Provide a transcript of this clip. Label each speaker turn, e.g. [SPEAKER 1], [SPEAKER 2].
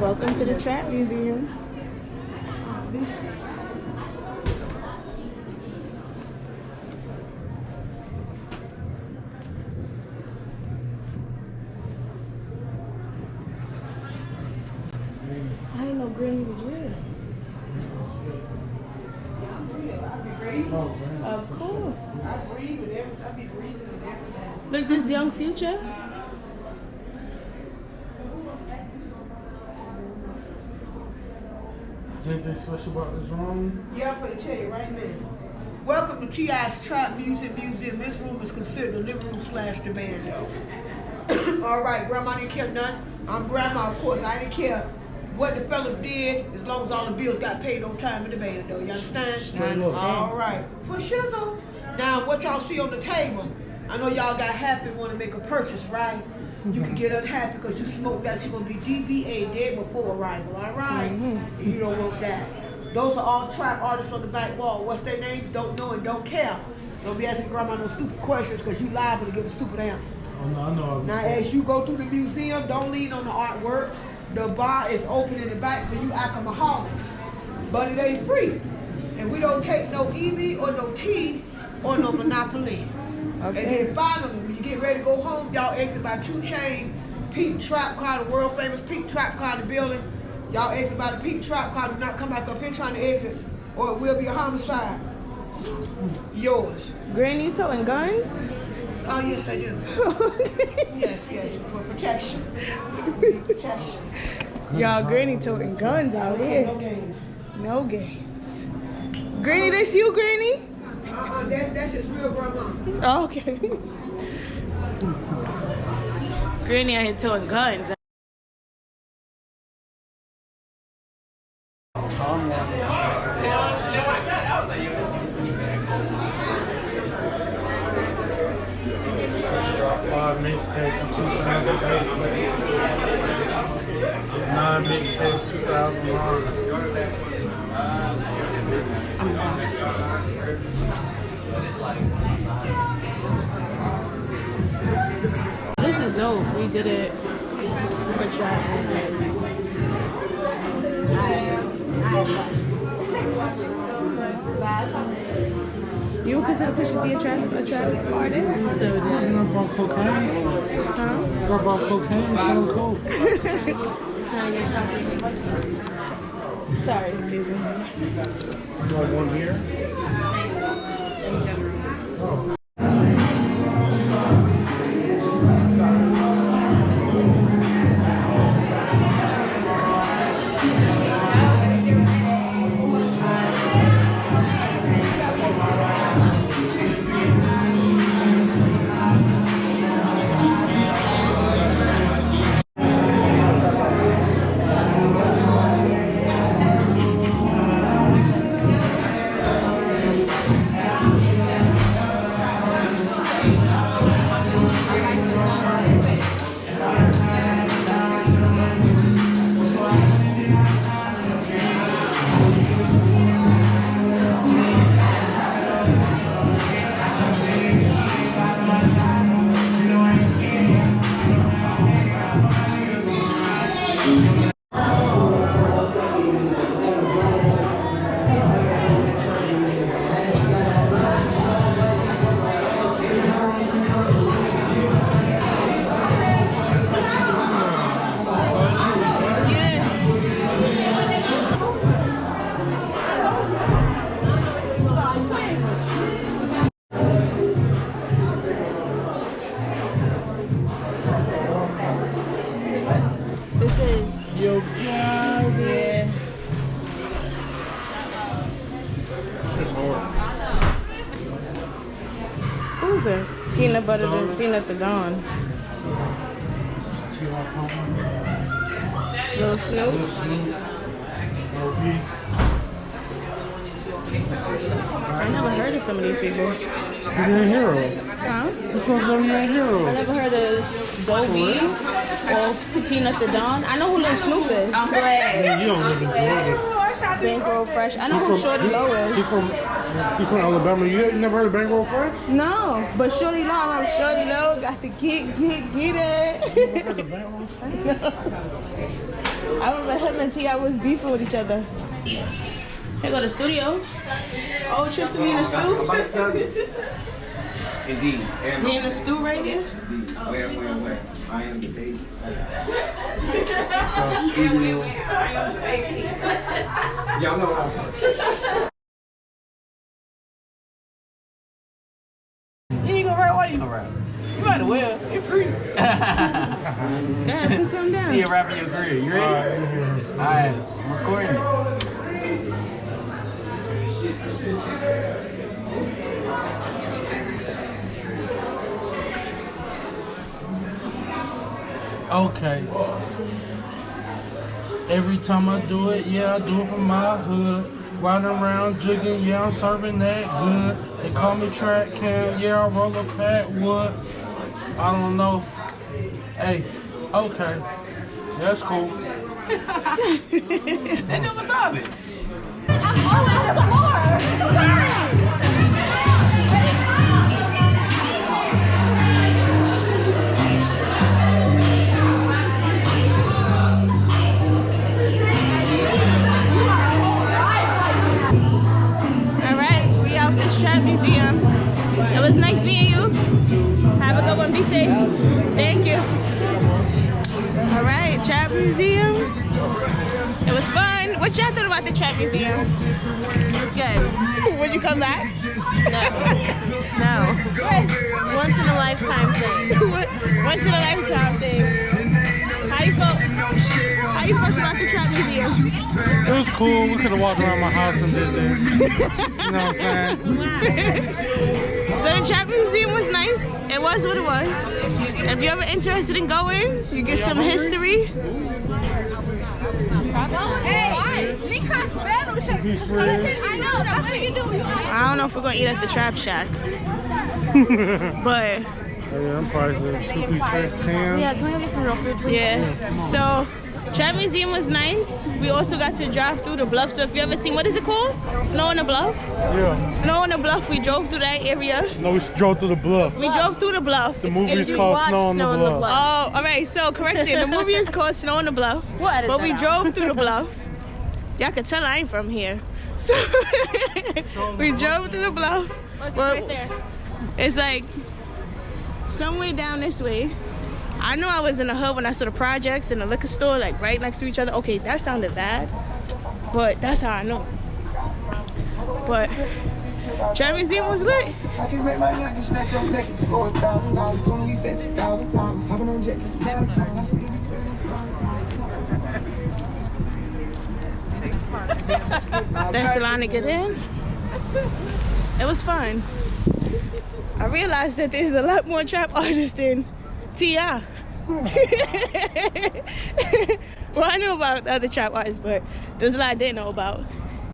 [SPEAKER 1] Welcome to the Trap Museum. I didn't know Granny was real.
[SPEAKER 2] Yeah, I'm real. I be breathing.
[SPEAKER 1] Of course.
[SPEAKER 2] I breathe with everything. I be breathing with everything.
[SPEAKER 1] Look, this young Future.
[SPEAKER 3] Anything special about this room?
[SPEAKER 2] Yeah, I'm gonna tell you right now. Welcome to T.I.'s Trap Music Museum. This room is considered the living room / the bando. All right, Grandma didn't care nothing. I'm Grandma, of course. I didn't care what the fellas did as long as all the bills got paid on time in the bando. You understand? All right. For shizzle. Now, what y'all see on the table, I know y'all got happy and want to make a purchase, right? You can get unhappy because you smoke that. You're going to be DBA, dead before arrival, all right? And you don't want that. Those are all trap artists on the back wall. What's their names? Don't know and don't care. Don't be asking Grandma no stupid questions because you liable to give a stupid answer.
[SPEAKER 3] Oh, no, I know.
[SPEAKER 2] Now, as you go through the museum, don't lean on the artwork. The bar is open in the back for you alcoholics. But it ain't free. And we don't take no EB or no T or no Monopoly. Okay. And then finally, when you get ready to go home, y'all exit by 2 Chainz, Pink Trap Car, the world famous Pink Trap Car in the building. Y'all exit by the Pink Trap Car. Do not come back up here trying to exit, or it will be a homicide. Yours.
[SPEAKER 1] Granny, you towing guns?
[SPEAKER 2] Oh, yes, I do. Yes, for protection. Protection.
[SPEAKER 1] Y'all, Granny toting guns out here.
[SPEAKER 2] No games.
[SPEAKER 1] No games. Granny, that's you, Granny?
[SPEAKER 2] That's his real grandma.
[SPEAKER 1] Oh, okay. Granny out here towing guns.
[SPEAKER 3] Drop 5 mixtapes in 2008. 9 mixtapes 2009.
[SPEAKER 1] This is dope. We did it for Trap Music. You would consider Pusha T a trap artist? So
[SPEAKER 3] You know about cocaine?
[SPEAKER 1] huh?
[SPEAKER 3] What about cocaine? Selling coke.
[SPEAKER 1] Trying to get coffee. Sorry, excuse me.
[SPEAKER 3] You like one here?
[SPEAKER 1] In general.
[SPEAKER 3] Oh.
[SPEAKER 1] This is
[SPEAKER 3] Yo,
[SPEAKER 1] yeah.
[SPEAKER 3] it's hard.
[SPEAKER 1] Who's this? Peanut butter to peanut to dawn. Little Snoop. I never heard of some of these people.
[SPEAKER 3] You're a hero.
[SPEAKER 1] Huh?
[SPEAKER 3] Which one's your hero?
[SPEAKER 1] I never heard of Dobie or Peanut the Dawn. I know who Lil Snoop is. I'm glad.
[SPEAKER 3] You don't live in Georgia.
[SPEAKER 1] Bankroll Fresh. I know who Shorty Low is.
[SPEAKER 3] He's from Alabama. You never heard of Bankroll Fresh?
[SPEAKER 1] No, but Shorty Low, I'm Shorty Low. Got to get it.
[SPEAKER 3] You never heard of Bankroll Fresh?
[SPEAKER 1] I was like, him and T.I. was beefing with each other. Here go the studio. Oh, Tristan, me in the stew?
[SPEAKER 4] Indeed. And
[SPEAKER 1] Me in the stew right here?
[SPEAKER 4] where? I am the baby. Y'all know what I'm talking.
[SPEAKER 5] You ain't gonna rap? Why you gonna rap? You might as well. You're free.
[SPEAKER 1] Go ahead, put some down.
[SPEAKER 5] See you rapping your career. You ready? Alright, I'm recording it.
[SPEAKER 3] Okay. Every time I do it, yeah, I do it for my hood. Riding around, jigging, yeah, I'm serving that good. They call me Track Cam, yeah, I roll a fat wood. I don't know. Hey, okay. That's cool.
[SPEAKER 5] That dude was solid.
[SPEAKER 1] Alright, we out this trap museum. It was nice meeting you. Have a good one, be safe. Thank you. Alright, trap museum. It was fun. What y'all thought about the trap museum? It's good. Would you come back? No. Once in a lifetime thing. Once in a lifetime thing. How you felt about the trap museum?
[SPEAKER 3] It was cool. We could have walked around my house and did this. You know what I'm saying?
[SPEAKER 1] So the trap museum was nice. It was what it was. If you're ever interested in going, you get some history. I don't know if we're gonna eat at the Trap Shack, but
[SPEAKER 3] Yeah, I'm probably the 2 Track Cam.
[SPEAKER 1] yeah, can we get some real food, please? Yeah. So Trap Museum was nice. We also got to drive through the bluff. So if you ever seen, what is it called? Snow on the Bluff?
[SPEAKER 3] Yeah.
[SPEAKER 1] Snow on the Bluff. We drove through that area.
[SPEAKER 3] No, we drove through the bluff.
[SPEAKER 1] We drove through the bluff.
[SPEAKER 3] The movie is called Snow on the Bluff.
[SPEAKER 1] Oh, all right. So correction, the movie is called Snow on the Bluff. But we drove through the bluff. Y'all can tell I ain't from here. So we drove through the bluff.
[SPEAKER 6] Look,
[SPEAKER 1] Well,
[SPEAKER 6] it's right there.
[SPEAKER 1] it's like somewhere down this way. I knew I was in the hood when I saw the projects and the liquor store like right next to each other. Okay, that sounded bad, but that's how I know. But Trap Museum was lit.
[SPEAKER 7] I can make my youngest snatch your seconds for $1,000. Soon we set $1,000. Hopping on jet.
[SPEAKER 1] That's the line to get in. It was fun. I realized that there's a lot more trap artists than T.I. Well, I knew about the other trap artists, but there's a lot I didn't know about.